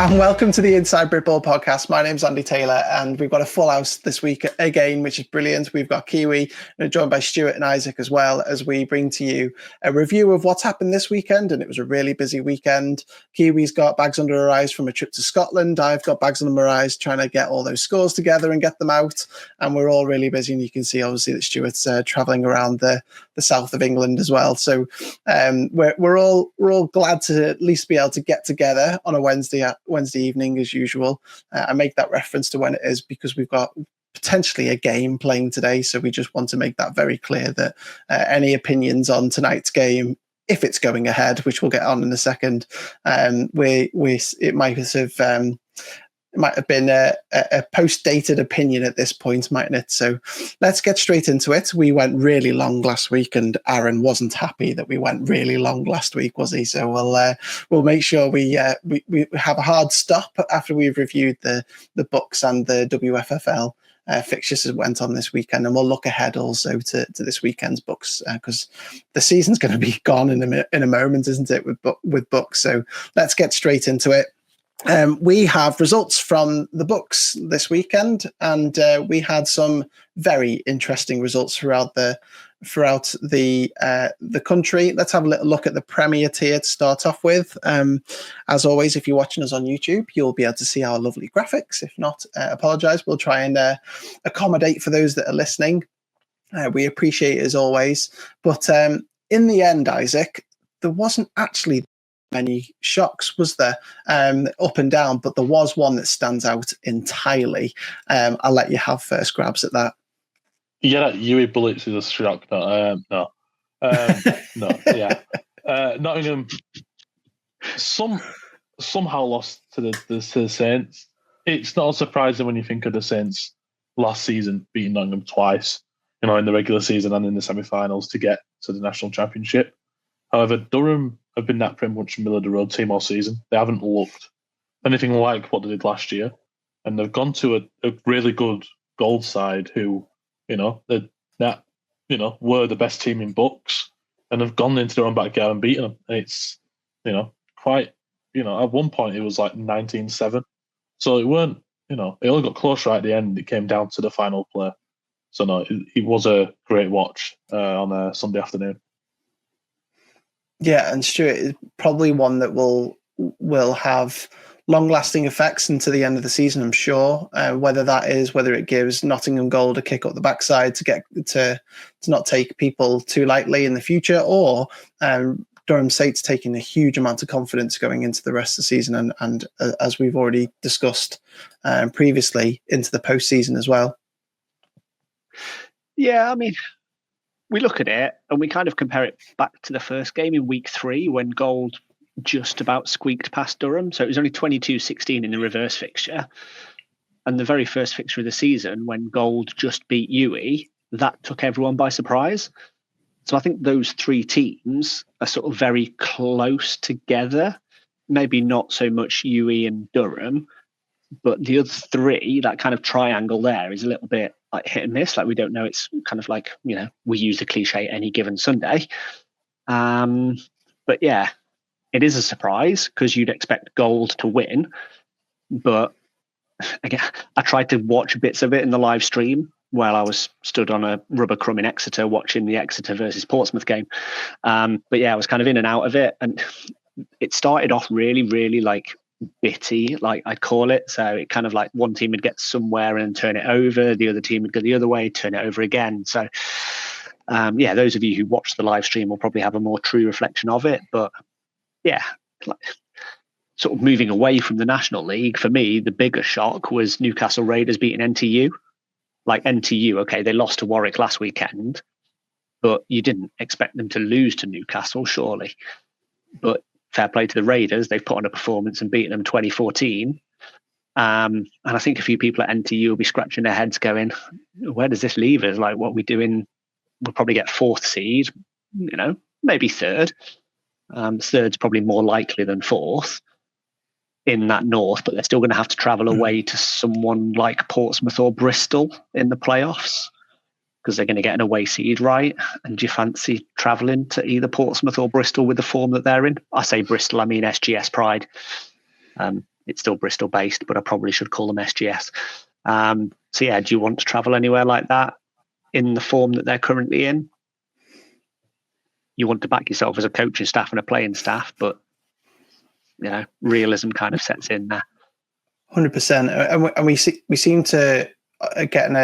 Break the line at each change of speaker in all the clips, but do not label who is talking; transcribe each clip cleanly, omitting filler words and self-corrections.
And welcome to the Inside Britball podcast. My name's Andy Taylor, and we've got a full house this week again, which is brilliant. We've got Kiwi, and joined by Stuart and Isaac as well, as we bring to you a review of what's happened this weekend. And it was a really busy weekend. Kiwi's got bags under her eyes from a trip to Scotland. I've got bags under my eyes trying to get all those scores together and get them out. And we're all really busy. And you can see, obviously, that Stuart's travelling around the south of England as well. So we're all glad to at least be able to get together on a Wednesday evening as usual. I make that reference to when it is because we've got potentially a game playing today, so we just want to make that very clear that any opinions on tonight's game, if it's going ahead, which we'll get on in a second, it might have been a post-dated opinion at this point, mightn't it? So let's get straight into it. We went really long last week, and Aaron wasn't happy that we went really long last week, was he? So we'll make sure we have a hard stop after we've reviewed the BUCS and the WFFL fixtures that went on this weekend, and we'll look ahead also to this weekend's BUCS because the season's going to be gone in a moment, isn't it? With BUCS. So let's get straight into it. We have results from the BUCS this weekend, and we had some very interesting results throughout the country. Let's have a little look at the Premier tier to start off with. As always, if you're watching us on YouTube, you'll be able to see our lovely graphics. If not, apologise. We'll try and accommodate for those that are listening. We appreciate it as always. But in the end, Isaac, there wasn't actually many shocks, was there, up and down, but there was one that stands out entirely. I'll let you have first grabs at that.
Yeah, Kiwi Bullets is a shock. No. Yeah. Nottingham somehow lost to the Saints. It's not surprising when you think of the Saints last season beating Nottingham twice, in the regular season and in the semi-finals to get to the national championship. However, Durham have been that pretty much middle of the road team all season. They haven't looked anything like what they did last year, and they've gone to a really good Gold side who, were the best team in BUCS, and have gone into their own backyard and beaten them. And it's, quite, at one point it was like 19-7. So it weren't, it only got closer at the end. It came down to the final play. So no, it was a great watch on a Sunday afternoon.
Yeah, and Stuart is probably one that will have long-lasting effects into the end of the season, I'm sure. Whether it gives Nottingham Gold a kick up the backside to get to not take people too lightly in the future, or Durham Saints taking a huge amount of confidence going into the rest of the season, and as we've already discussed previously, into the postseason as well.
Yeah, I mean, we look at it and we kind of compare it back to the first game in week 3 when Gold just about squeaked past Durham. So it was only 22-16 in the reverse fixture. And the very first fixture of the season when Gold just beat Kiwi, that took everyone by surprise. So I think those 3 teams are sort of very close together. Maybe not so much Kiwi and Durham, but the other 3, that kind of triangle there is a little bit like hit and miss. Like we don't know. It's kind of like, we use the cliche any given Sunday. But yeah, it is a surprise because you'd expect Gold to win. But again, I tried to watch bits of it in the live stream while I was stood on a rubber crumb in Exeter watching the Exeter versus Portsmouth game. But yeah, I was kind of in and out of it. And it started off really, really like bitty, like I'd call it. So it kind of like one team would get somewhere and turn it over, the other team would go the other way, turn it over again. So those of you who watch the live stream will probably have a more true reflection of it. But yeah, like, sort of moving away from the National League, for me the bigger shock was Newcastle Raiders beating NTU. Like NTU, okay, they lost to Warwick last weekend, but you didn't expect them to lose to Newcastle, surely. But fair play to the Raiders, they've put on a performance and beaten them 2014. And I think a few people at NTU will be scratching their heads going, where does this leave us? Like, what are we doing? We'll probably get 4th seed, maybe 3rd. 3rd's probably more likely than 4th in that north, but they're still going to have to travel away to someone like Portsmouth or Bristol in the playoffs because they're going to get an away seed, right? And do you fancy travelling to either Portsmouth or Bristol with the form that they're in? I say Bristol, I mean SGS Pride. it's still Bristol based, but I probably should call them SGS. So yeah, do you want to travel anywhere like that in the form that they're currently in? You want to back yourself as a coaching staff and a playing staff, but realism kind of sets in there.
100%, and we seem to getting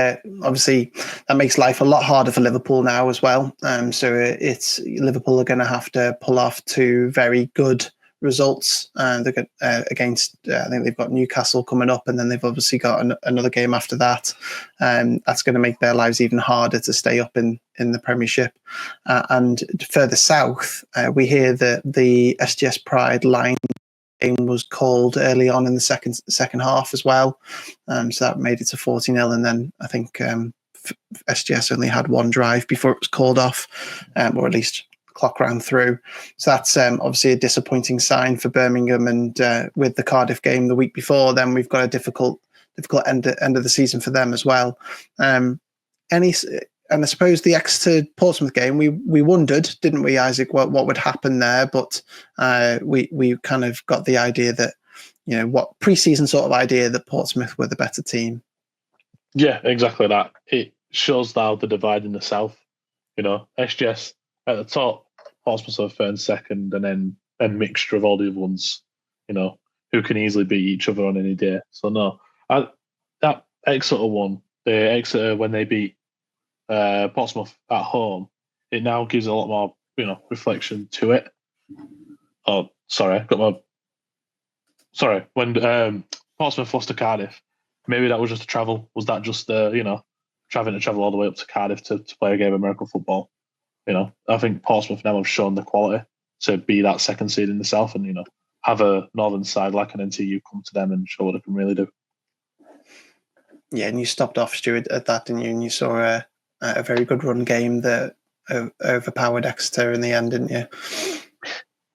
obviously that makes life a lot harder for Liverpool now as well. So it's Liverpool are going to have to pull off two very good results, and they get against. I think they've got Newcastle coming up, and then they've obviously got another game after that. That's going to make their lives even harder to stay up in the Premiership. And further south, we hear that the SGS Pride line game was called early on in the second half as well, so that made it to 40-0, and then I think SGS only had one drive before it was called off, or at least clock ran through. So that's obviously a disappointing sign for Birmingham, and with the Cardiff game the week before, then we've got a difficult end of the season for them as well. And I suppose the Exeter Portsmouth game, we wondered, didn't we, Isaac, what would happen there? But we kind of got the idea that, what pre-season sort of idea that Portsmouth were the better team.
Yeah, exactly that. It shows now the divide in the south. SGS at the top, Portsmouth are third and second, and then a mixture of all the other ones, who can easily beat each other on any day. So no, that Exeter one, the Exeter when they beat Portsmouth at home, it now gives a lot more, reflection to it. Oh, sorry, when Portsmouth lost to Cardiff, maybe that was just a travel. Was that just having to travel all the way up to Cardiff to play a game of American football? I think Portsmouth now have shown the quality to be that second seed in the south, and have a northern side like an NTU come to them and show what they can really do.
Yeah, and you stopped off, Stuart, at that, didn't you? And you saw a very good run game that overpowered Exeter in the end, didn't you?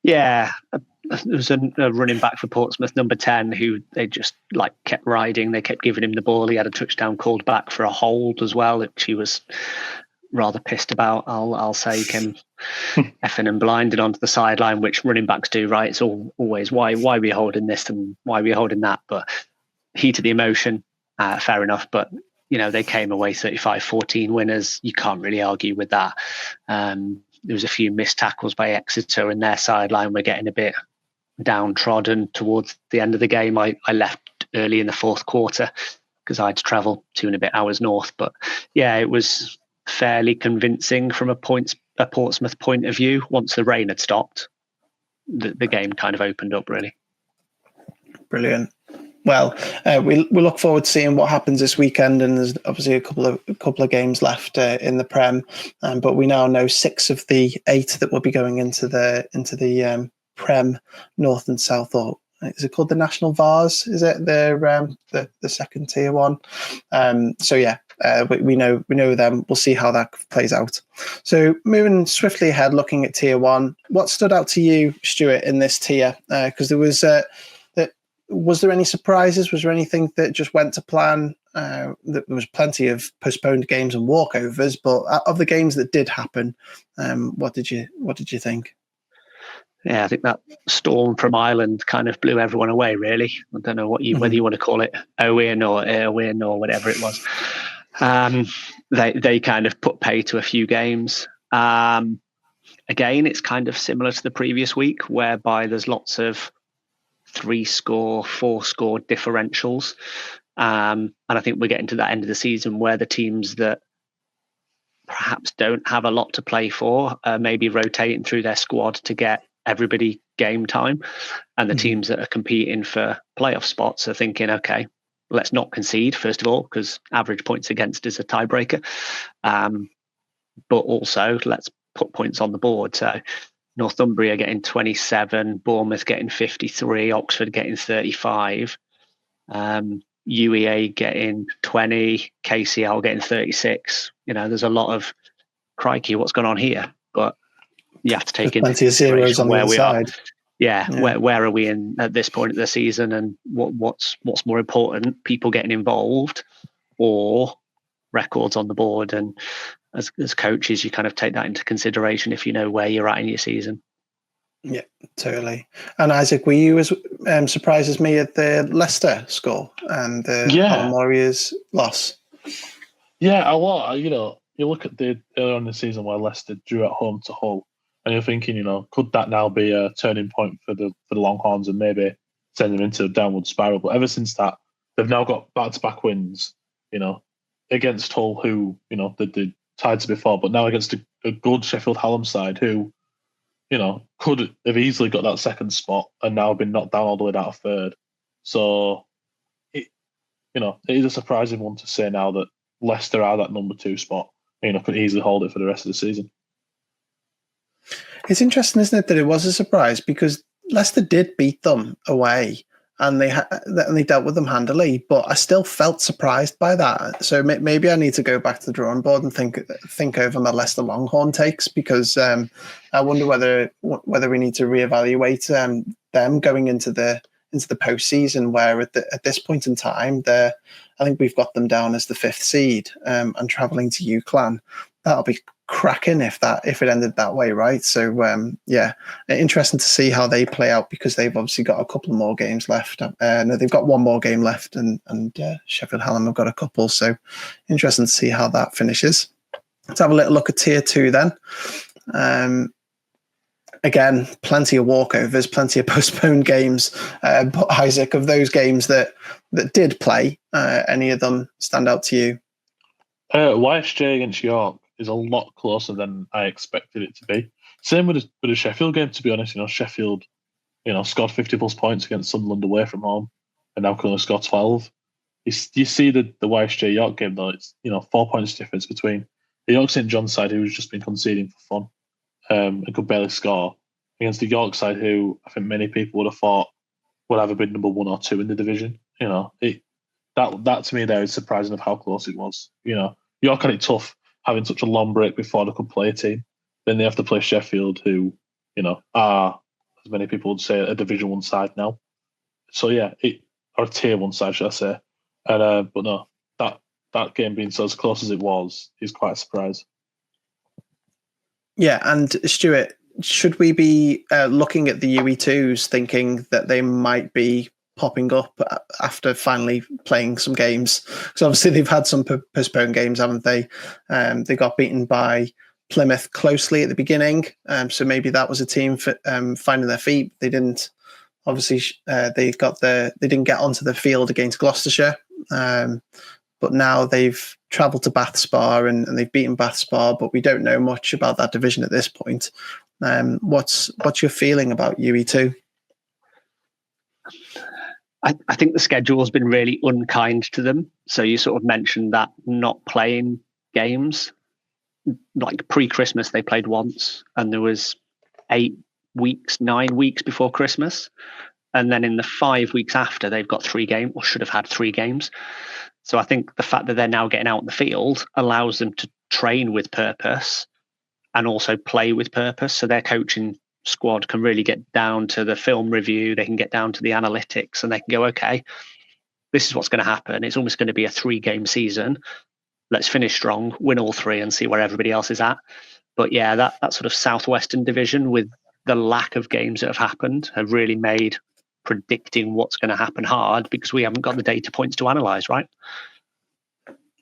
Yeah, there was a running back for Portsmouth, number 10, who they just kept riding. They kept giving him the ball. He had a touchdown called back for a hold as well, which he was rather pissed about. I'll say he came effing and blinded onto the sideline, which running backs do, right? It's always why are we holding this and why are we holding that? But heat of the emotion, fair enough. But they came away 35-14 winners. You can't really argue with that. There was a few missed tackles by Exeter, and their sideline were getting a bit downtrodden towards the end of the game. I left early in the fourth quarter because I had to travel 2 and a bit hours north. But yeah, it was fairly convincing from a Portsmouth point of view. Once the rain had stopped, the game kind of opened up, really.
Brilliant. Well, we look forward to seeing what happens this weekend, and there's obviously a couple of games left in the Prem, but we now know 6 of the 8 that will be going into the Prem North and South, or is it called the National Vars? Is it the second tier one? So yeah, we know them. We'll see how that plays out. So moving swiftly ahead, looking at tier 1, what stood out to you, Stuart, in this tier? Because there was there any surprises? Was there anything that just went to plan? There was plenty of postponed games and walkovers, but of the games that did happen, what did you think?
Yeah, I think that storm from Ireland kind of blew everyone away, really. I don't know whether you want to call it Owen or Erwin or whatever it was. They kind of put pay to a few games. Again, it's kind of similar to the previous week, whereby there's lots of 3-score, 4-score differentials. And I think we're getting to that end of the season where the teams that perhaps don't have a lot to play for maybe rotating through their squad to get everybody game time. And the teams that are competing for playoff spots are thinking, okay, let's not concede, first of all, because average points against is a tiebreaker. But also, let's put points on the board. So Northumbria getting 27, Bournemouth getting 53, Oxford getting 35, UEA getting 20, KCL getting 36. There's a lot of crikey, what's going on here? But you have to take into consideration where we are. Yeah. Where are we in at this point of the season, and what's more important, people getting involved or records on the board? And as coaches, you kind of take that into consideration if you know where you're at in your season.
Yeah, totally. And Isaac, were you as surprised as me at the Leicester score and the Alan Warriors loss?
Yeah, a lot. You look at the earlier on in the season where Leicester drew at home to Hull, and you're thinking, could that now be a turning point for the Longhorns and maybe send them into a downward spiral? But ever since that, they've now got back-to-back wins, against Hull, who they tied to before, but now against a good Sheffield Hallam side who, could have easily got that second spot and now been knocked down all the way down to third. So, it is a surprising one to say now that Leicester are that number 2 spot. Could easily hold it for the rest of the season.
It's interesting, isn't it, that it was a surprise because Leicester did beat them away and they dealt with them handily, but I still felt surprised by that. So maybe I need to go back to the drawing board and think over my Leicester Longhorn takes, because I wonder whether we need to reevaluate them going into the postseason, where at this point in time, I think we've got them down as the 5th seed and travelling to UCLan. That'll be cracking if it ended that way, right? So interesting to see how they play out, because they've obviously got a couple more games left. No, they've got one more game left, and Sheffield Hallam have got a couple. So interesting to see how that finishes. Let's have a little look at Tier 2 then. Again, plenty of walkovers, plenty of postponed games. But Isaac, of those games that did play, any of them stand out to you?
YSJ against York is a lot closer than I expected it to be. Same with the Sheffield game, to be honest. Sheffield, scored 50 plus points against Sunderland away from home, and now can only score 12. You see the YSJ York game though. It's 4 points difference between the York St John's side, who's just been conceding for fun and could barely score, against the York side, who I think many people would have thought would either been number 1 or 2 in the division. That to me there is surprising of how close it was. York had it tough having such a long break before they could play a team. Then they have to play Sheffield, who are, as many people would say, a Division 1 side now. So or a Tier 1 side, should I say? And but no, that game being so as close as it was is quite a surprise.
Yeah, and Stuart, should we be looking at the UE2s thinking that they might be popping up after finally playing some games? Because obviously they've had some postponed games, haven't they? They got beaten by Plymouth closely at the beginning, so maybe that was a team for finding their feet. They didn't. Obviously, they didn't get onto the field against Gloucestershire, but now they've travelled to Bath Spa and they've beaten Bath Spa, but we don't know much about that division at this point. What's your feeling about UE2?
I think the schedule has been really unkind to them. So you sort of mentioned that not playing games. Like pre-Christmas, they played once, and there was 9 weeks before Christmas. And then in the 5 weeks after, they've got 3 games, or should have had 3 games. So I think the fact that they're now getting out in the field allows them to train with purpose and also play with purpose. So their coaching squad can really get down to the film review, they can get down to the analytics, and they can go, okay, this is what's going to happen. It's almost going to be a 3-game season. Let's finish strong, win all 3 and see where everybody else is at. But yeah, that sort of Southwestern division, with the lack of games that have happened, have really made predicting what's going to happen hard, because we haven't got the data points to analyze, right?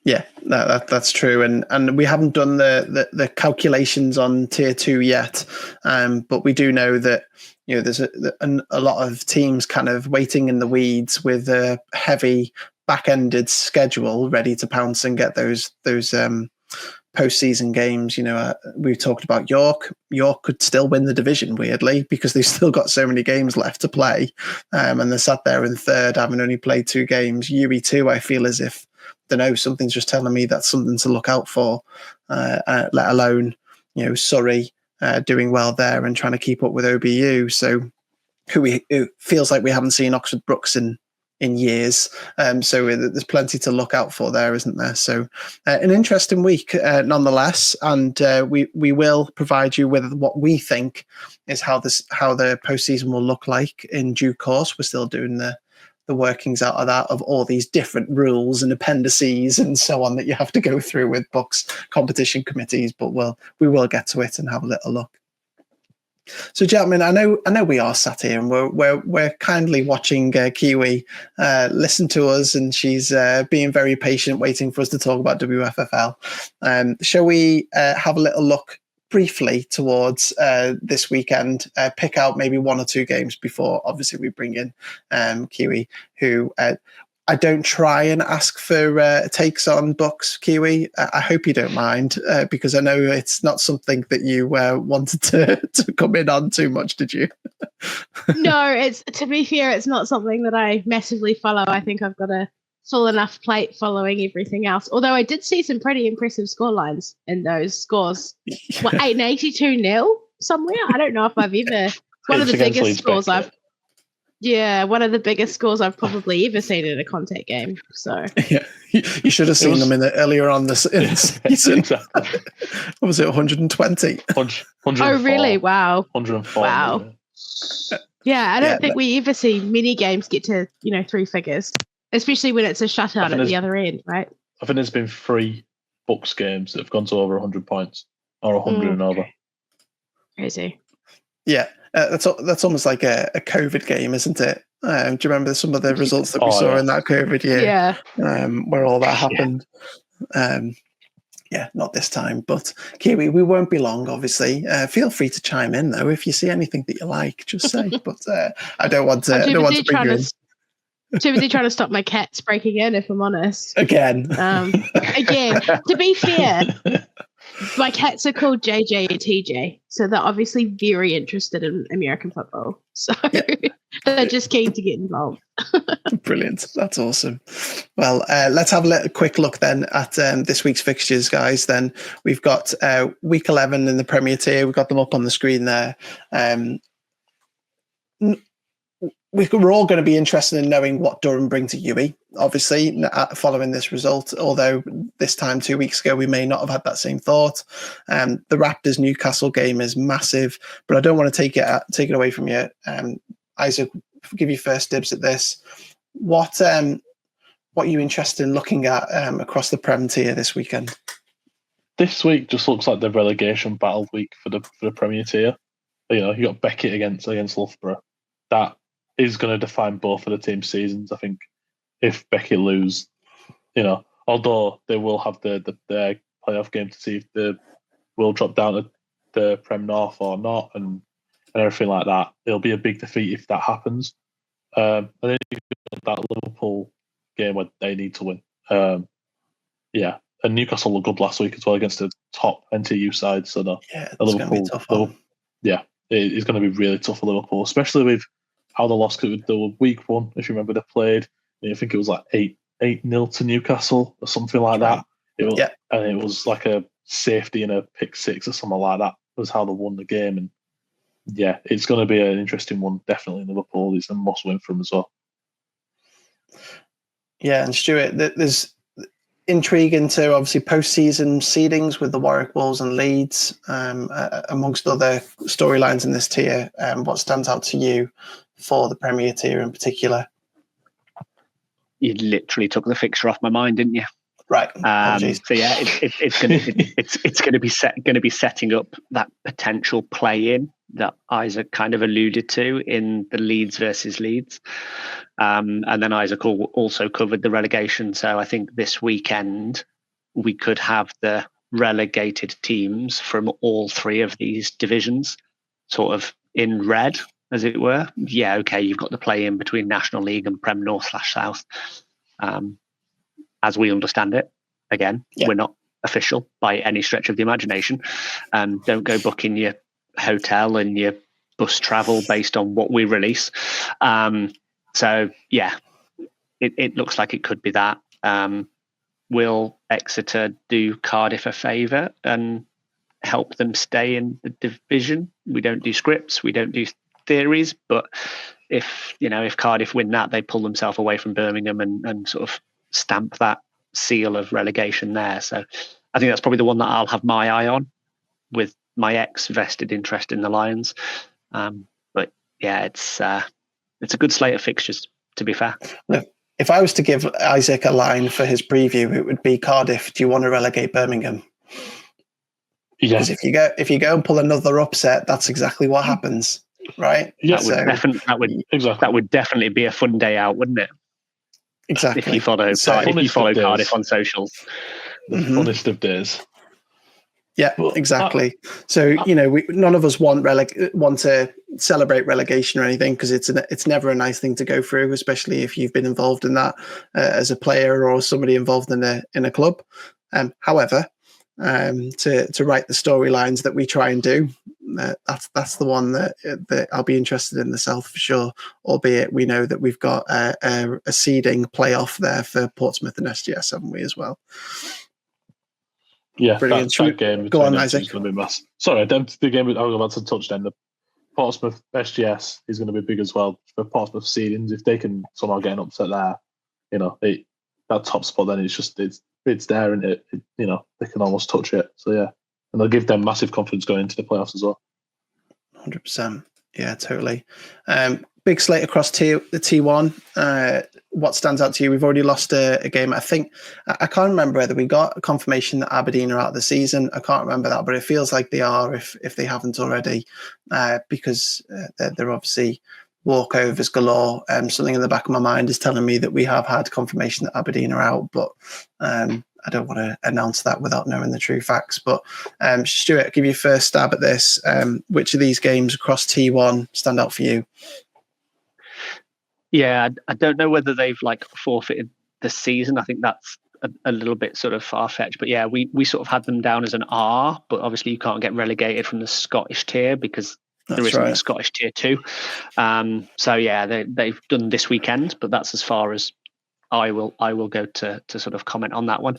Yeah, that's true, and we haven't done the calculations on Tier 2 yet, but we do know that there's a lot of teams kind of waiting in the weeds with a heavy back-ended schedule, ready to pounce and get those postseason games. We've talked about York. York could still win the division, weirdly, because they've still got so many games left to play, and they're sat there in 3rd, having only played 2 games. UE2, I feel as if, something's just telling me that's something to look out for, let alone Surrey doing well there and trying to keep up with OBU, so who feels like we haven't seen Oxford Brookes in years, so there's plenty to look out for there, isn't there? So an interesting week nonetheless, and we will provide you with what we think is how the postseason will look like in due course. We're still doing the workings out of that, of all these different rules and appendices and so on that you have to go through with BUCS competition committees, but we will get to it and have a little look. So, gentlemen, I know we are sat here and we're kindly watching Kiwi listen to us, and she's being very patient, waiting for us to talk about WFFL. Shall we have a little look briefly towards this weekend? Pick out maybe one or two games before, obviously, we bring in Kiwi, who. I don't try and ask for takes on BUCS, Kiwi. I hope you don't mind, because I know it's not something that you wanted to come in on too much, did you?
No, it's, to be fair, it's not something that I massively follow. I think I've got a full enough plate following everything else. Although I did see some pretty impressive scorelines in those scores. What, 882-0 somewhere? I don't know if I've ever... One of the biggest scores one of the biggest scores I've probably ever seen in a contact game. So
yeah, you should have seen them earlier on this season. What was it, 120?
104.
Oh, really? Wow.
104.
Wow. Yeah, I don't think we ever see many games get to 3 figures, especially when it's a shutout at the other end, right?
I think there's been 3 BUCS games that have gone to over 100 points or 100 and over.
Crazy.
Yeah. That's almost like a COVID game, isn't it? Do you remember some of the results that we saw in that COVID year?
Yeah.
Where all that happened. Not this time. But Kiwi, we won't be long, obviously. Feel free to chime in, though, if you see anything that you like, just say. But I don't want to bring you in.
Too busy trying to stop my cats breaking in, if I'm honest.
Again.
To be fair, my cats are called JJ and TJ, so they're obviously very interested in American football. So they're just keen to get involved.
Brilliant. That's awesome. Well, let's have a quick look then at this week's fixtures, guys. Then we've got week 11 in the Premier Tier. We've got them up on the screen there. We're all going to be interested in knowing what Durham bring to UE, obviously, following this result, although this time 2 weeks ago we may not have had that same thought. The Raptors Newcastle game is massive, but I don't want to take it away from you. Isaac, give you first dibs at this. What are you interested in looking at across the Prem tier this weekend?
This week just looks like the relegation battle week for the Premier tier. You got Beckett against Loughborough. That is going to define both of the team's seasons. I think if Beckett lose, although they will have their playoff game to see if they will drop down to the Prem North or not, and everything like that, it'll be a big defeat if that happens. And then you've got that Liverpool game where they need to win. And Newcastle looked good last week as well against the top NTU side. So
it's going to be a tough one.
It's going to be really tough for Liverpool, especially with how they lost. They were week 1, if you remember, they played. I think it was like 8-0 to Newcastle or something like that. And it was like a safety and a pick 6 or something like that was how they won the game. And it's going to be an interesting one. Definitely Liverpool is a must win for them as well. Yeah,
and Stuart, there's intrigue into obviously post-season seedings with the Warwick Wolves and Leeds, amongst other storylines in this tier. What stands out to you for the Premier tier in particular?
You literally took the fixture off my mind, didn't you?
Right.
So it's going to be setting up that potential play-in that Isaac kind of alluded to in the Leeds versus Leeds, and then Isaac also covered the relegation. So I think this weekend we could have the relegated teams from all 3 of these divisions, sort of in red, as it were. Yeah, okay, you've got the play-in between National League and Prem North/South. As we understand it, again, we're not official by any stretch of the imagination. Don't go booking your hotel and your bus travel based on what we release. It looks like it could be that. Will Exeter do Cardiff a favour and help them stay in the division? We don't do scripts, we don't do theories, but if Cardiff win that, they pull themselves away from Birmingham and sort of stamp that seal of relegation there. So I think that's probably the one that I'll have my eye on, with my vested interest in the Lions. But yeah, it's a good slate of fixtures, to be fair.
If I was to give Isaac a line for his preview, it would be Cardiff, do you want to relegate Birmingham? Because if you go and pull another upset, that's exactly what happens, right?
Yeah,
that would definitely be a fun day out, wouldn't it?
Exactly.
If you follow Cardiff on socials,
the funnest of days.
Yeah, exactly. So none of us want to celebrate relegation or anything, because it's never a nice thing to go through, especially if you've been involved in that as a player or somebody involved in a club. However, to write the storylines that we try and do, that's the one that I'll be interested in myself for sure. Albeit we know that we've got a seeding playoff there for Portsmouth and SGS, haven't we, as well?
Yeah, that game
go on, Isaac.
Is going to be massive. Sorry, the game I was about to touch then. The Portsmouth SGS is going to be big as well for Portsmouth seedings. If they can somehow get an upset there, that top spot, then it's there, and it they can almost touch it. So yeah, and they'll give them massive confidence going into the playoffs as well.
100%. Yeah, totally. Big slate across the T1. What stands out to you? We've already lost a game. I think I can't remember whether we got a confirmation that Aberdeen are out of the season. I can't remember that, but it feels like they are if they haven't already, because they're obviously walkovers galore. Something in the back of my mind is telling me that we have had confirmation that Aberdeen are out, but I don't want to announce that without knowing the true facts. But Stuart, give you first stab at this. Which of these games across T1 stand out for you?
Yeah, I don't know whether they've forfeited the season. I think that's a little bit sort of far-fetched. But yeah, we sort of had them down as an R, but obviously you can't get relegated from the Scottish tier because there isn't a Scottish tier 2. So yeah, they've done this weekend, but that's as far as I will go to sort of comment on that one.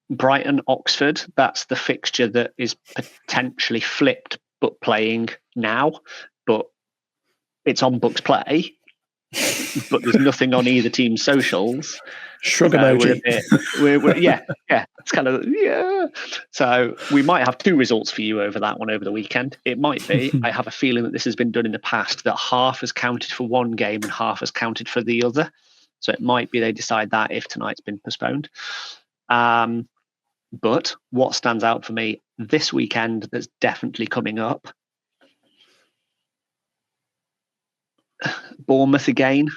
Brighton Oxford, that's the fixture that is potentially flipped but playing now, but it's on BUCS Play. But there's nothing on either team's socials.
Shrug emoji.
It's kind of So we might have 2 results for you over that one over the weekend. It might be. I have a feeling that this has been done in the past, that half has counted for one game and half has counted for the other. So it might be they decide that if tonight's been postponed. But what stands out for me this weekend that's definitely coming up, Bournemouth again.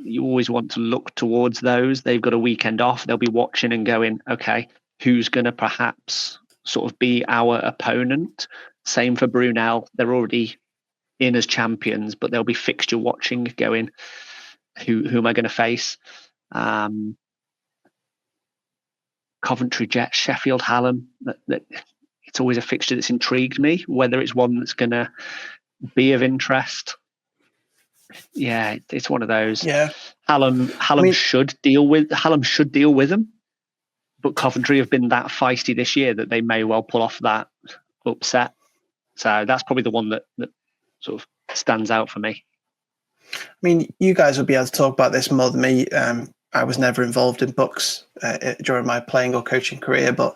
You always want to look towards those. They've got a weekend off. They'll be watching and going, okay, who's going to perhaps sort of be our opponent? Same for Brunel. They're already in as champions, but they'll be fixture watching, going, who am I going to face? Coventry Jets, Sheffield Hallam. That it's always a fixture that's intrigued me. Whether it's one that's going to be of interest. Yeah, it's one of those.
Yeah,
Hallam should deal with them, but Coventry have been that feisty this year that they may well pull off that upset. So that's probably the one that sort of stands out for me.
I mean, you guys would be able to talk about this more than me. I was never involved in BUCS during my playing or coaching career, but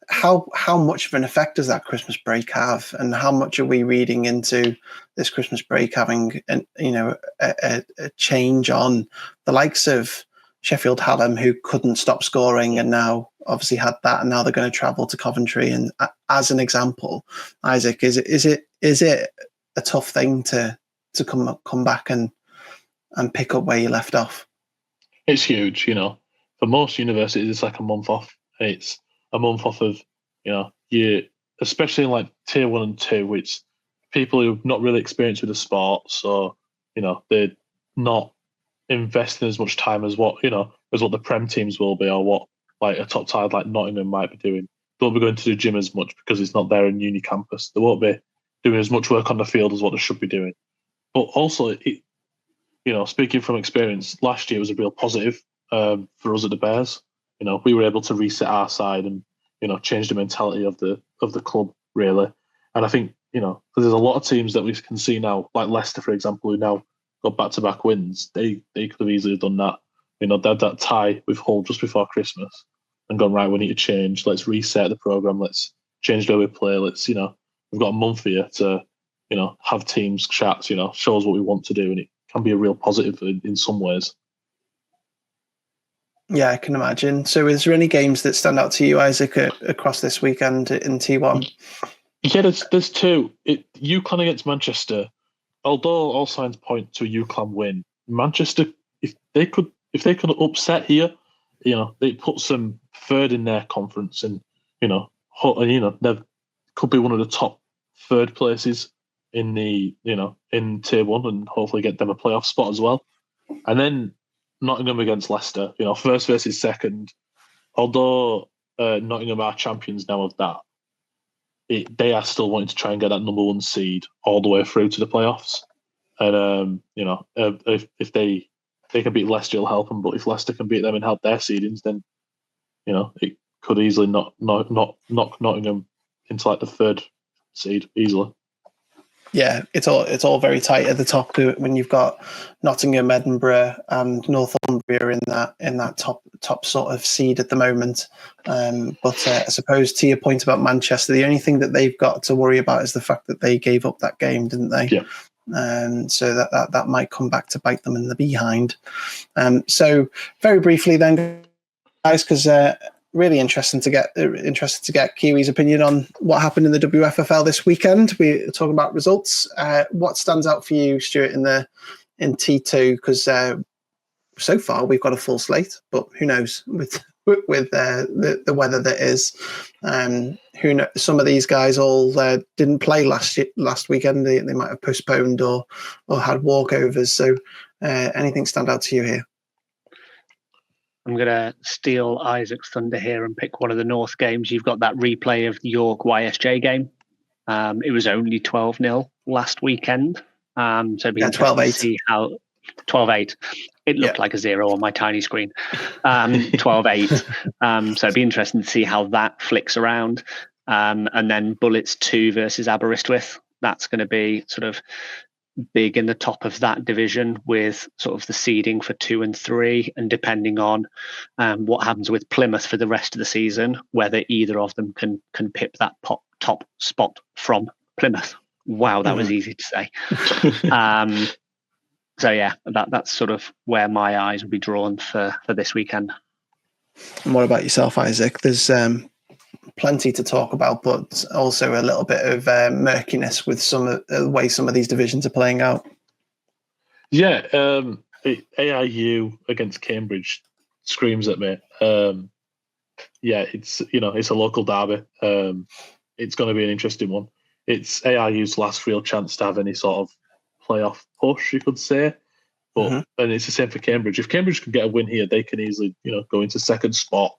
how much of an effect does that Christmas break have, and how much are we reading into this Christmas break having a change on the likes of Sheffield Hallam, who couldn't stop scoring and now obviously had that, and now they're going to travel to Coventry? And as an example, Isaac, is it a tough thing to come back and pick up where you left off?
It's huge, for most universities it's like a month off. It's a month off of, you, especially in like tier 1 and 2, which people who've not really experienced with the sport, so they're not investing as much time as what the Prem teams will be, or what like a top side like Nottingham might be doing. They won't be going to do gym as much because it's not there in uni campus. They won't be doing as much work on the field as what they should be doing. But also, speaking from experience, last year was a real positive for us at the Bears. We were able to reset our side and change the mentality of the club, really. And I think there's a lot of teams that we can see now, like Leicester, for example, who now got back-to-back wins. They could have easily done that. They had that tie with Hull just before Christmas and gone, right, we need to change. Let's reset the program. Let's change the way we play. Let's we've got a month here to have teams chats. Show us what we want to do, and it can be a real positive in some ways.
Yeah, I can imagine. So is there any games that stand out to you, Isaac, across this weekend in T1?
Yeah, there's two. UConn against Manchester. Although all signs point to a UConn win, Manchester, if they could upset here, they put some third in their conference, and they could be one of the top third places in the in Tier 1, and hopefully get them a playoff spot as well. And then Nottingham against Leicester, first versus second. Although Nottingham are champions now of that, they are still wanting to try and get that number 1 seed all the way through to the playoffs. And if they can beat Leicester, it'll help them. But if Leicester can beat them and help their seedings, then it could easily knock Nottingham into like the 3rd seed easily.
Yeah, it's all very tight at the top when you've got Nottingham, Edinburgh, and Northumbria in that top sort of seed at the moment. But I suppose to your point about Manchester, the only thing that they've got to worry about is the fact that they gave up that game, didn't they?
Yeah.
So that might come back to bite them in the behind. So very briefly then, guys, because really interested to get Kiwi's opinion on what happened in the WFFL this weekend. We're talking about results. What stands out for you, Stuart, in T2? Because so far we've got a full slate, but who knows with the weather that is. Who knows? Some of these guys all didn't play last weekend. They might have postponed or had walkovers. So anything stand out to you here?
I'm going to steal Isaac's thunder here and pick one of the North games. You've got that replay of the York YSJ game. It was only 12-0 last weekend. So it'd be interesting to see how 12-8. It looked like a 0 on my tiny screen. 12-8. So it'd be interesting to see how that flicks around. And then Bullets 2 versus Aberystwyth. That's going to be sort of big in the top of that division, with sort of the seeding for 2 and 3, and depending on what happens with Plymouth for the rest of the season, whether either of them can pip that top spot from Plymouth. Wow, that was easy to say. So yeah, that's sort of where my eyes would be drawn for this weekend.
And what about yourself, Isaac? There's plenty to talk about, but also a little bit of murkiness with some of the way some of these divisions are playing out. Yeah,
AIU against Cambridge screams at me. It's a local derby. It's going to be an interesting one. It's AIU's last real chance to have any sort of playoff push, you could say. But and it's the same for Cambridge. If Cambridge can get a win here, they can easily go into second spot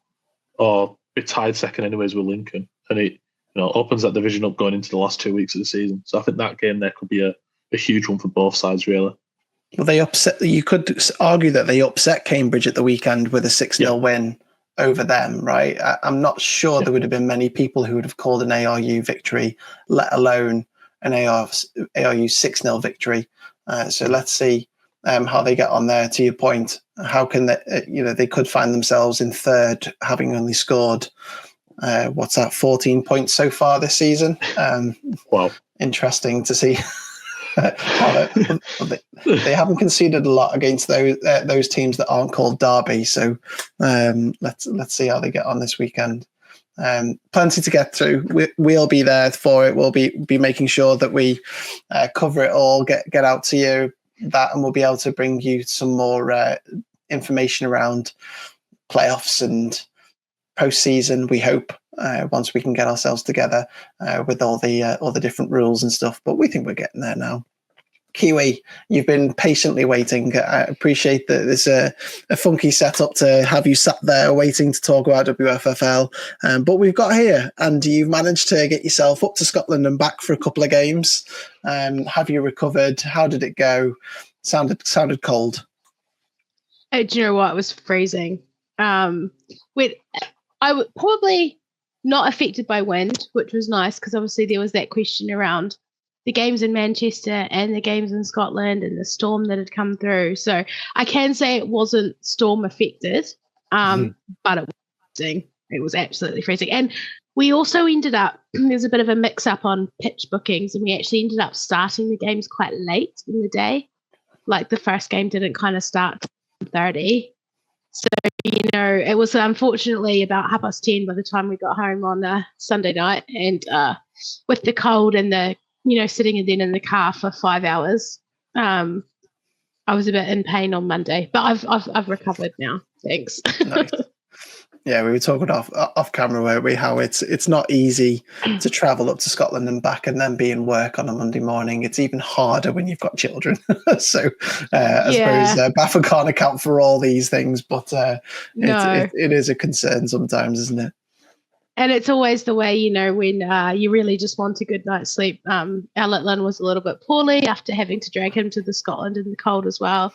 or be tied second anyways with Lincoln, and it opens that division up going into the last 2 weeks of the season. So I think that game there could be a huge one for both sides, really.
Well, you could argue that they upset Cambridge at the weekend with a 6-0 win over them, right? I'm not sure there would have been many people who would have called an ARU victory, let alone an ARU 6-0 victory. So let's see how they get on there. To your point, how can they could find themselves in 3rd, having only scored 14 points so far this season.
Wow,
interesting to see. They haven't conceded a lot against those teams that aren't called Derby. So let's see how they get on this weekend. Plenty to get through. We'll be there for it. We'll be making sure that we cover it all, get out to you that, and we'll be able to bring you some more information around playoffs and postseason. We hope once we can get ourselves together with all the different rules and stuff. But we think we're getting there now. Kiwi, you've been patiently waiting. I appreciate that it's a funky setup to have you sat there waiting to talk about WFFL, but we've got here, and you've managed to get yourself up to Scotland and back for a couple of games. Have you recovered? How did it go? Sounded cold.
Do you know what? It was freezing. I would probably not affected by wind, which was nice, because obviously there was that question around the games in Manchester and the games in Scotland and the storm that had come through. So I can say it wasn't storm affected, but it was freezing. It was absolutely freezing. And we also ended up, there's a bit of a mix up on pitch bookings, and we actually ended up starting the games quite late in the day. Like the first game didn't kind of start 30. It was unfortunately about 10:30 by the time we got home on Sunday night, and with the cold and the sitting in the car for 5 hours, I was a bit in pain on Monday, but I've recovered now. Thanks.
Nice. Yeah, we were talking off camera, weren't we? How it's not easy to travel up to Scotland and back and then be in work on a Monday morning. It's even harder when you've got children. So I suppose Baffin can't account for all these things, but it is a concern sometimes, isn't it?
And it's always the way, when you really just want a good night's sleep. Our little one was a little bit poorly after having to drag him to the Scotland in the cold as well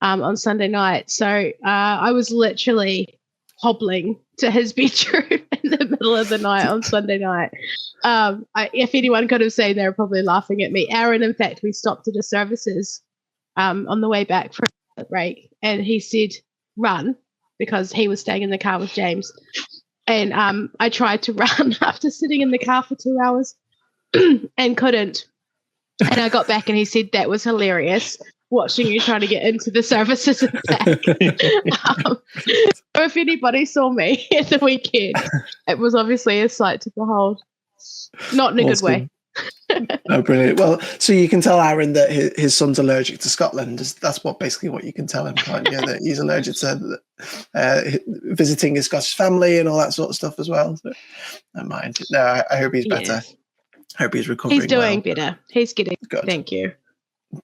on Sunday night. So I was literally hobbling to his bedroom in the middle of the night on Sunday night. If anyone could have seen, they were probably laughing at me. Aaron, in fact, we stopped at his services on the way back from the break, and he said, run, because he was staying in the car with James. And I tried to run after sitting in the car for 2 hours and couldn't. And I got back and he said, that was hilarious, watching you trying to get into the services and back. So if anybody saw me at the weekend, it was obviously a sight to behold. Not in a good way.
Oh, brilliant. Well, so you can tell Aaron that his son's allergic to Scotland. That's basically what you can tell him, can't you? That he's allergic to visiting his Scottish family and all that sort of stuff as well. So, never mind. No, I hope he's better.
Yes.
I hope he's recovering.
He's doing better. He's getting good. Thank you.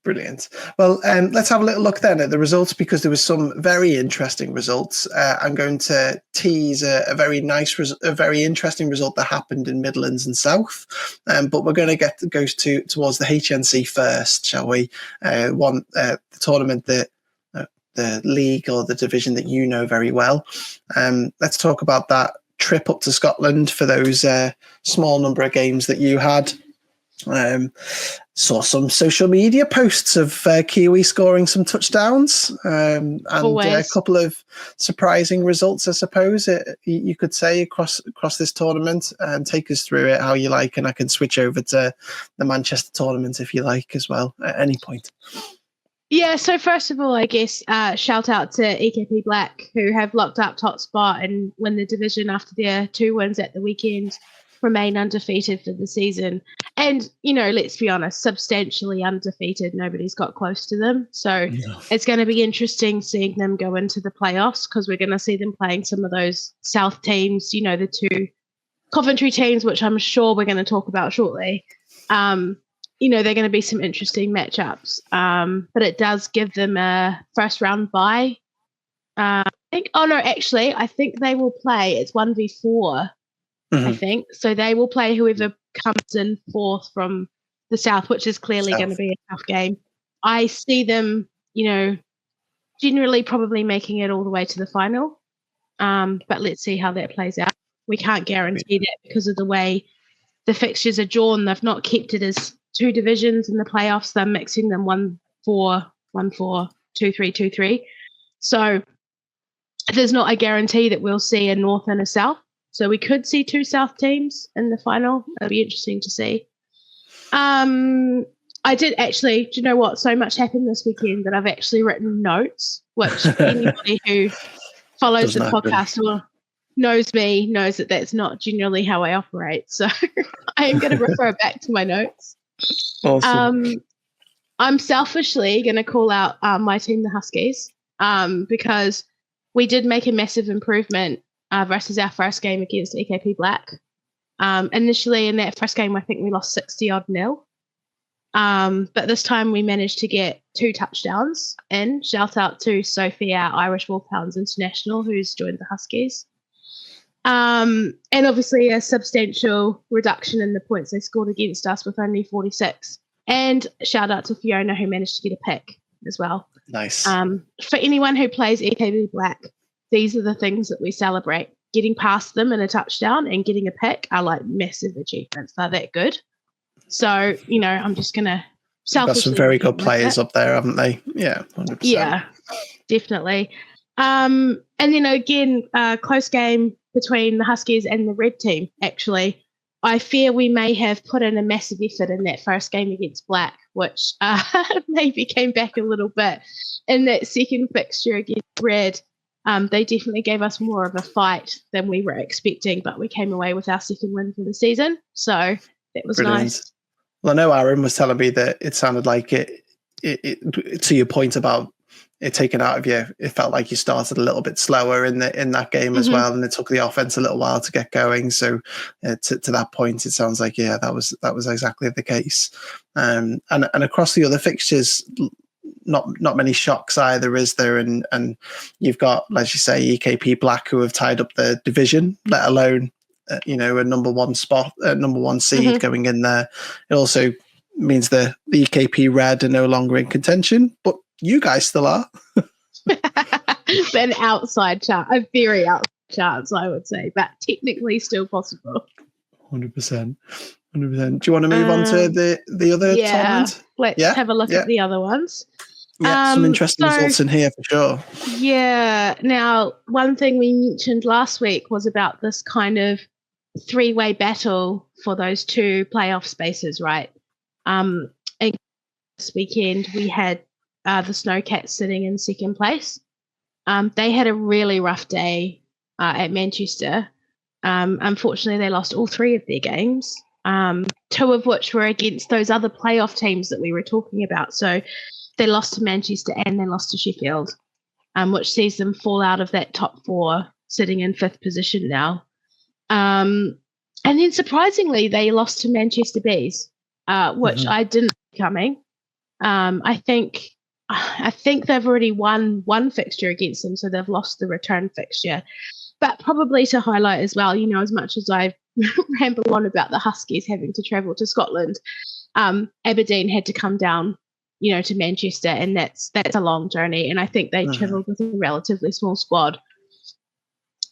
Brilliant. Well, let's have a little look then at the results, because there was some very interesting results. I'm going to tease a very interesting result that happened in Midlands and South, but we're going to go towards the HNC first, shall we? The tournament that the league or the division that you know very well. Let's talk about that trip up to Scotland for those small number of games that you had. Saw some social media posts of Kiwi scoring some touchdowns and a couple of surprising results, I suppose you could say, across this tournament. And take us through it how you like, and I can switch over to the Manchester tournament if you like as well at any point.
Yeah, so first of all, I guess shout out to EKP Black, who have locked up top spot and win the division after their 2 wins at the weekend, remain undefeated for the season. And, let's be honest, substantially undefeated. Nobody's got close to them. So It's going to be interesting seeing them go into the playoffs, because we're going to see them playing some of those South teams, the 2 Coventry teams, which I'm sure we're going to talk about shortly. They're going to be some interesting matchups. But it does give them a first round bye. I think they will play. It's 1v4. Mm-hmm. I think. So they will play whoever comes in fourth from the South, which is clearly going to be a tough game. I see them, generally probably making it all the way to the final. But let's see how that plays out. We can't guarantee that because of the way the fixtures are drawn. They've not kept it as 2 divisions in the playoffs. They're mixing them 1-4, 1-4, 2-3, 2-3. So there's not a guarantee that we'll see a North and a South. So we could see 2 South teams in the final. It'll be interesting to see. I did actually, do you know what? So much happened this weekend that I've actually written notes, which anybody who follows the podcast or knows me knows that that's not generally how I operate. So I am going to refer back to my notes.
Awesome.
I'm selfishly going to call out my team, the Huskies, because we did make a massive improvement versus our first game against EKP Black. Initially in that first game, I think we lost 60-0. But this time we managed to get 2 touchdowns in. Shout out to Sophie, our Irish Wolfhounds international, who's joined the Huskies. And obviously a substantial reduction in the points they scored against us with only 46. And shout out to Fiona, who managed to get a pick as well.
Nice.
For anyone who plays EKP Black, these are the things that we celebrate. Getting past them in a touchdown and getting a pick are like massive achievements. They're that good. So, I'm just going to selfishly...
Got some very good players up there, haven't they? Yeah, 100%.
Yeah, definitely. And then again, close game between the Huskies and the Red team, actually. I fear we may have put in a massive effort in that first game against Black, which maybe came back a little bit in that second fixture against Red. They definitely gave us more of a fight than we were expecting, but we came away with our second win for the season. So that was
Brilliant.
nice.
Well, I know Aaron was telling me that it sounded like it to your point about it taken out of you, it felt like you started a little bit slower in that game as well, and it took the offense a little while to get going. So to that point, it sounds like that was exactly the case. And across the other fixtures, not many shocks either, is there? And you've got, as you say, EKP Black, who have tied up the division, let alone a number one spot, number one seed going in there. It also means the EKP Red are no longer in contention, but you guys still are.
An outside chance, a very outside chance, I would say, but technically still possible.
100%. 100%. Do you want to move on to the other tournament?
Let's have a look at the other ones.
Yeah, some interesting results in here for sure.
Yeah. Now, one thing we mentioned last week was about this kind of three-way battle for those two playoff spaces, right? And this weekend we had the Snowcats sitting in second place. They had a really rough day at Manchester. Unfortunately, they lost all three of their games, two of which were against those other playoff teams that we were talking about. So they lost to Manchester and they lost to Sheffield, which sees them fall out of that top four, sitting in fifth position now. And then surprisingly, they lost to Manchester Bees, which I didn't see coming. I think they've already won one fixture against them, so they've lost the return fixture. But probably to highlight as well, as much as I ramble on about the Huskies having to travel to Scotland, Aberdeen had to come down, to Manchester, and that's a long journey. And I think they travelled with a relatively small squad.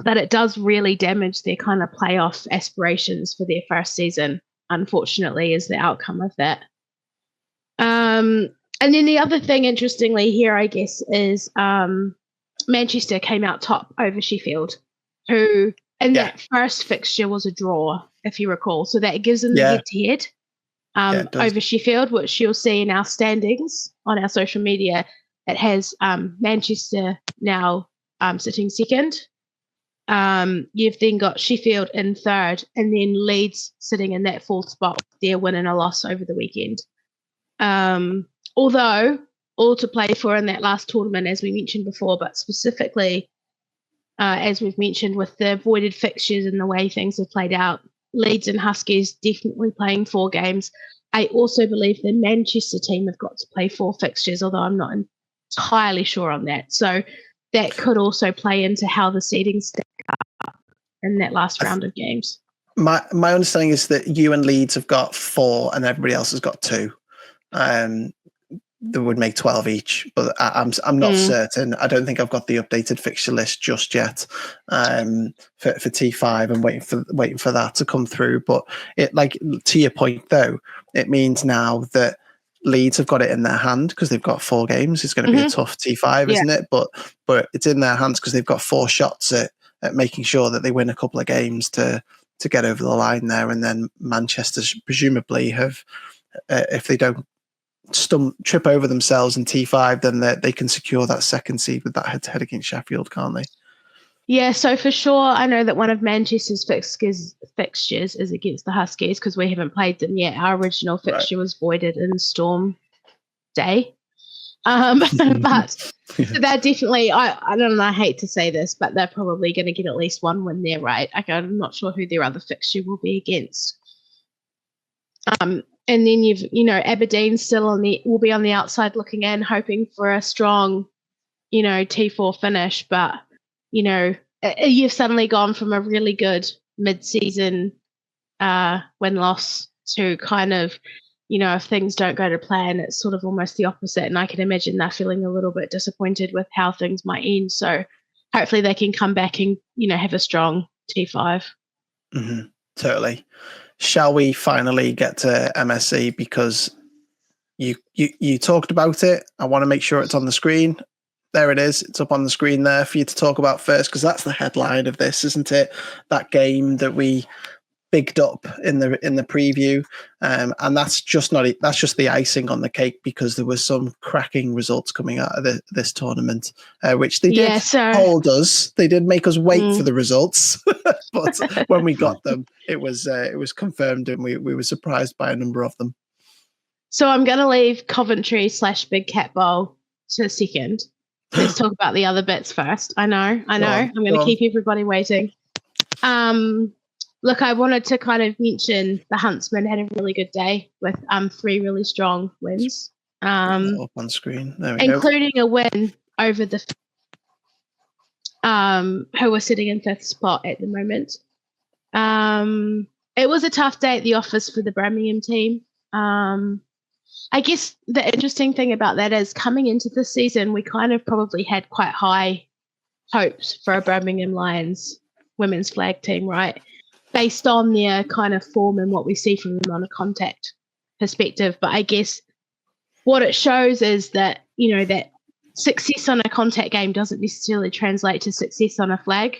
But it does really damage their kind of playoff aspirations for their first season, unfortunately, is the outcome of that. And then the other thing, interestingly, here, I guess, is Manchester came out top over Sheffield, who in that first fixture was a draw, if you recall. So that gives them the head-to-head over Sheffield, which you'll see in our standings on our social media. It has Manchester now sitting second. You've then got Sheffield in third, and then Leeds sitting in that fourth spot with their win and a loss over the weekend. Although all to play for in that last tournament, as we mentioned before, but specifically, as we've mentioned, with the voided fixtures and the way things have played out, Leeds and Huskies definitely playing 4 games. I also believe the Manchester team have got to play 4 fixtures, although I'm not entirely sure on that. So that could also play into how the seedings stack up in that last round of games.
My understanding is that you and Leeds have got 4 and everybody else has got 2. That would make 12 each, but I'm not certain. I don't think I've got the updated fixture list just yet for T5. I'm waiting for that to come through. But it, like, to your point though, it means now that Leeds have got it in their hand because they've got 4 games. It's going to be a tough T5, isn't it? But it's in their hands because they've got 4 shots at making sure that they win a couple of games to get over the line there. And then Manchester presumably have, if they don't trip over themselves in T5, then they can secure that second seed with that head-to-head against Sheffield, can't they?
Yeah, so for sure, I know that one of Manchester's fixtures is against the Huskies because we haven't played them yet. Our original fixture was voided in Storm Day. But they're definitely, I don't know, I hate to say this, but they're probably going to get at least one win there, right? I'm not sure who their other fixture will be against. And then Aberdeen still will be on the outside looking in, hoping for a strong, T4 finish. But, you've suddenly gone from a really good mid-season win-loss to kind of, if things don't go to plan, it's sort of almost the opposite. And I can imagine they're feeling a little bit disappointed with how things might end. So hopefully they can come back and, have a strong T5.
Mm-hmm. Totally. Shall we finally get to MSC, because you talked about it? I want to make sure it's on the screen. There it is. It's up on the screen there for you to talk about first, because that's the headline of this, isn't it? That game that we bigged up in the preview, and that's just the icing on the cake, because there was some cracking results coming out of this tournament, which they did hold us. They did make us wait for the results, but when we got them, it was confirmed, and we were surprised by a number of them.
So I'm going to leave Coventry / Big Cat Bowl to second. Let's talk about the other bits first. I know. I'm going to keep everybody waiting. Look, I wanted to kind of mention the Huntsmen had a really good day with 3 really strong wins.
Up on screen, there we
including a win over the who are sitting in 5th spot at the moment. It was a tough day at the office for the Birmingham team. I guess the interesting thing about that is, coming into this season, we kind of probably had quite high hopes for a Birmingham Lions women's flag team, right? Based on their kind of form and what we see from them on a contact perspective. But I guess what it shows is that, that success on a contact game doesn't necessarily translate to success on a flag.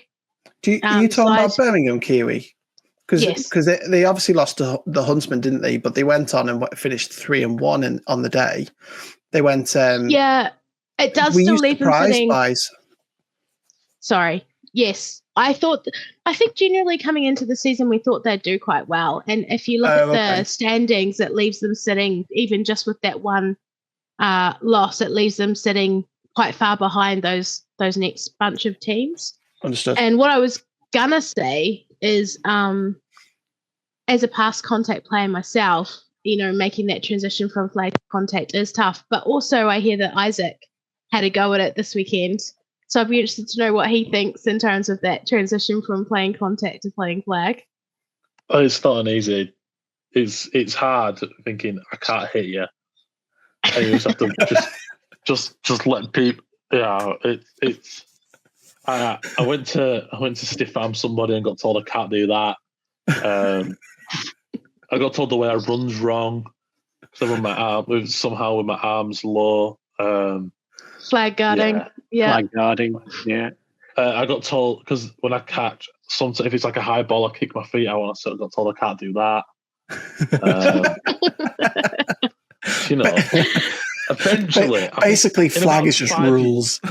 Are you talking about Birmingham Kiwi? Because they obviously lost to the Huntsmen, didn't they? But they went on and finished 3-1 on the day. They went.
It does still leave them sitting.
Buys.
Sorry. Yes, I think generally coming into the season, we thought they'd do quite well. And if you look at the standings, it leaves them sitting, even just with that one loss, it leaves them sitting quite far behind those next bunch of teams.
Understood.
And what I was gonna say is, as a past contact player myself, making that transition from flag to contact is tough. But also, I hear that Isaac had a go at it this weekend. So I'd be interested to know what he thinks in terms of that transition from playing contact to playing flag.
Oh, it's not an easy. It's hard thinking I can't hit you. And you just have to just let people. Yeah, it's. I went to stiff arm somebody and got told I can't do that. I got told the way I run's wrong. So I run my arm with my arms low.
Flag guarding. Yeah.
Flag guarding. Yeah.
I got told, because when I catch, sometimes if it's like a high ball, I kick my feet out, and I sort of got told I can't do that. Eventually,
basically, flag is just rules.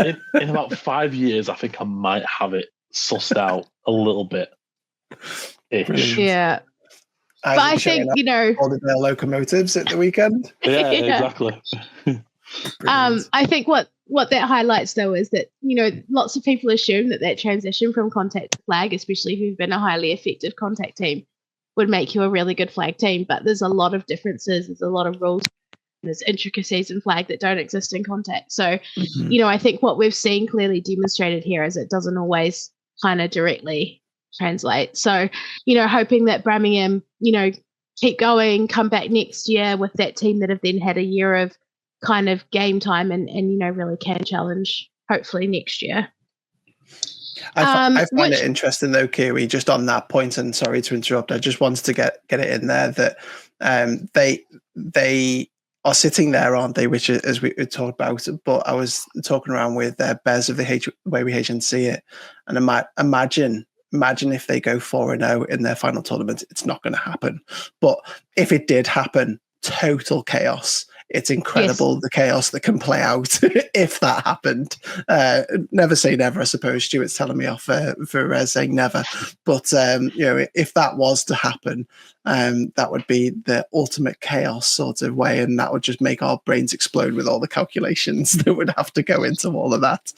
in about 5 years, I think I might have it sussed out a little bit.
Yeah. But I think,
ordered their locomotives at the weekend.
Yeah, exactly.
I think what that highlights, though, is that, lots of people assume that transition from contact to flag, especially who've been a highly effective contact team, would make you a really good flag team. But there's a lot of differences. There's a lot of rules. There's intricacies in flag that don't exist in contact. So, I think what we've seen clearly demonstrated here is it doesn't always kind of directly translate. So, hoping that Birmingham, keep going, come back next year with that team that have then had a year of kind of game time and really can challenge hopefully next year.
I find it interesting though, Kiwi, just on that point, and sorry to interrupt, I just wanted to get it in there that they are sitting there, aren't they, which is, as we talked about, but I was talking around with Bez of the Way We HNC It, and imagine if they go 4-0 in their final tournament. It's not going to happen, but if it did happen, total chaos. It's incredible, the chaos that can play out if that happened. Never say never, I suppose. Stuart's telling me off for saying never. But, if that was to happen, that would be the ultimate chaos sort of way. And that would just make our brains explode with all the calculations that would have to go into all of that.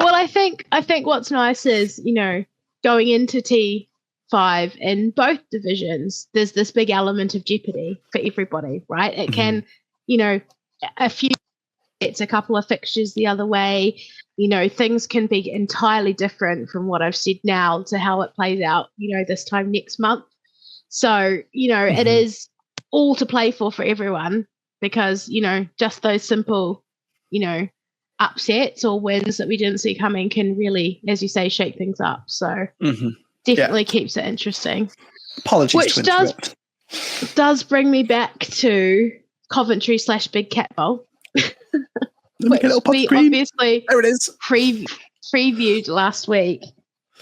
Well, I think what's nice is, going into T5 in both divisions, there's this big element of jeopardy for everybody, right? It can... it's a couple of fixtures the other way, things can be entirely different from what I've said now to how it plays out, this time next month. So, it is all to play for everyone, because, just those simple, upsets or wins that we didn't see coming can really, as you say, shake things up. So definitely keeps it interesting.
Apologies.
Which does bring me back to Coventry / Big Cat Bowl, which we obviously
there it is.
previewed last week.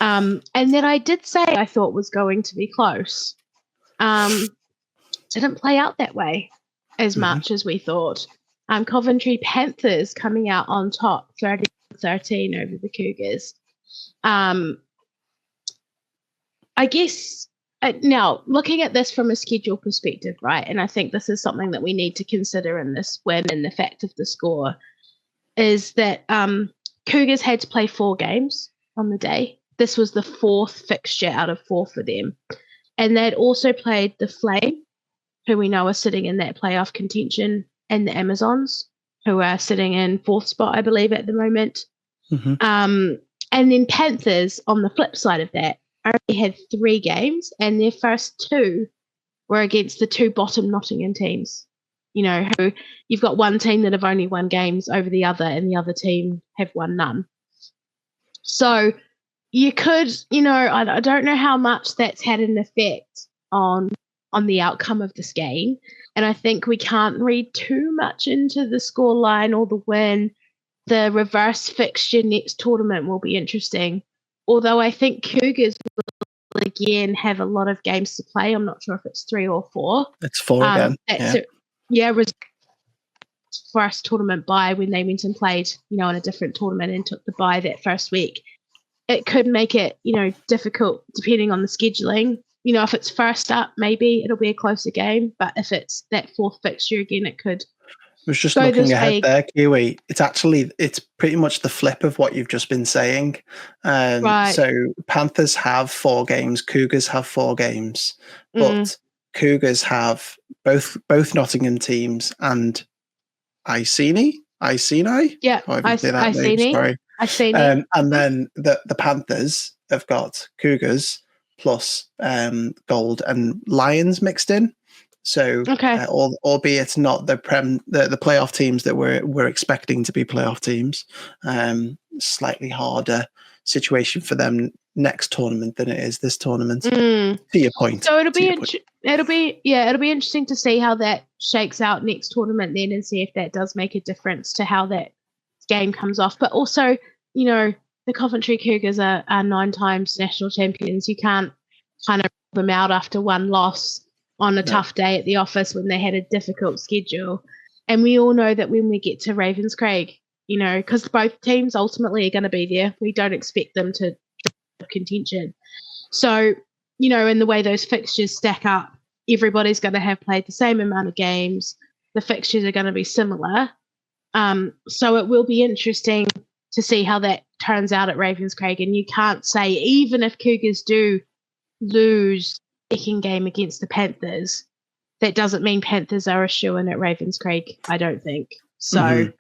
And then I did say I thought was going to be close. Didn't play out that way as much as we thought. Coventry Panthers coming out on top, 30-13 over the Cougars. I guess now looking at this from a schedule perspective, right? And I think this is something that we need to consider in this win and the fact of the score is that Cougars had to play 4 games on the day. This was the 4th fixture out of 4 for them. And they'd also played the Flame, who we know are sitting in that playoff contention, and the Amazons, who are sitting in 4th spot, I believe, at the moment. And then Panthers, on the flip side of that, only had 3 games, and their first 2 were against the 2 bottom Nottingham teams. You know, who you've got one team that have only won games over the other, and the other team have won none. So you could, you know, I don't know how much that's had an effect on the outcome of this game. And I think we can't read too much into the scoreline or the win. The reverse fixture next tournament will be interesting. Although I think Cougars will again have a lot of games to play. I'm not sure if it's 3 or 4.
It's 4 again.
First tournament bye when they went and played, you know, in a different tournament and took the bye that first week. It could make it, you know, difficult depending on the scheduling. You know, if it's first up, maybe it'll be a closer game. But if it's that 4th fixture again, it could.
I was just looking ahead there, Kiwi. It's pretty much the flip of what you've just been saying.
Right.
So Panthers have 4 games, Cougars have 4 games, but Cougars have both Nottingham teams and Iceni.
Yeah,
Iceni.
Iceni.
And then the Panthers have got Cougars plus Gold and Lions mixed in. So, albeit not the playoff teams that we're expecting to be playoff teams, slightly harder situation for them next tournament than it is this tournament. To your point.
So it'll be interesting to see how that shakes out next tournament then, and see if that does make a difference to how that game comes off. But also, you know, the Coventry Cougars are 9 times national champions. You can't kind of rule them out after one loss on a tough day at the office when they had a difficult schedule. And we all know that when we get to Ravenscraig, you know, because both teams ultimately are going to be there, we don't expect them to have contention. So, you know, in the way those fixtures stack up, everybody's going to have played the same amount of games. The fixtures are going to be similar. So it will be interesting to see how that turns out at Ravenscraig. And you can't say, even if Cougars do lose second game against the Panthers, that doesn't mean Panthers are a shoo-in at Ravenscraig, I don't think. So,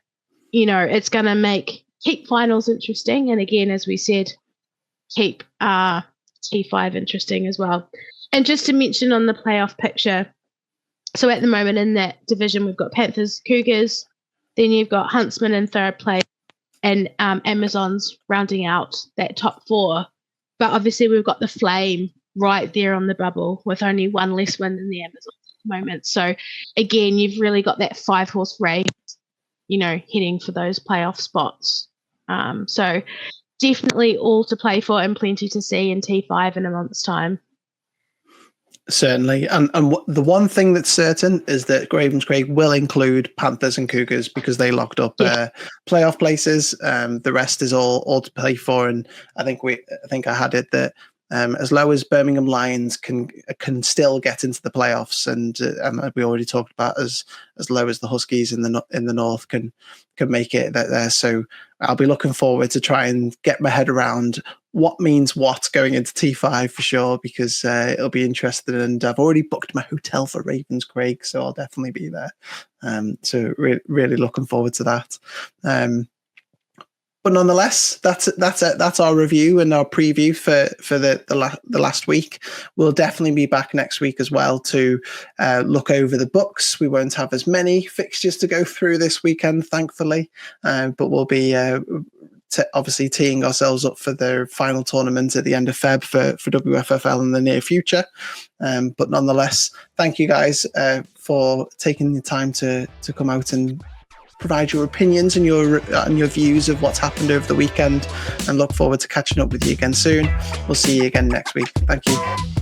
you know, it's going to keep finals interesting. And again, as we said, keep T5 interesting as well. And just to mention on the playoff picture, so at the moment in that division, we've got Panthers, Cougars, then you've got Huntsman in 3rd place, and Amazons rounding out that top 4. But obviously we've got the Flame right there on the bubble with only 1 less win than the Amazons at the moment. So again, you've really got that 5-horse race, you know, heading for those playoff spots. So definitely all to play for and plenty to see in T5 in a month's time.
Certainly. And the one thing that's certain is that Ravenscraig will include Panthers and Cougars because they locked up playoff places. The rest is all to play for. And I think I had it that as low as Birmingham Lions can still get into the playoffs, and we already talked about as low as the Huskies in the north can make it there. So I'll be looking forward to try and get my head around what means what going into T5 for sure, because it'll be interesting. And I've already booked my hotel for Ravenscraig, so I'll definitely be there. So really looking forward to that. But nonetheless, that's our review and our preview for the last week. We'll definitely be back next week as well to look over the BUCS. We won't have as many fixtures to go through this weekend, thankfully, but we'll be obviously teeing ourselves up for the final tournament at the end of Feb for WFFL in the near future. But nonetheless, thank you guys for taking the time to come out and provide your opinions and your views of what's happened over the weekend, and look forward to catching up with you again soon. We'll see you again next week. Thank you.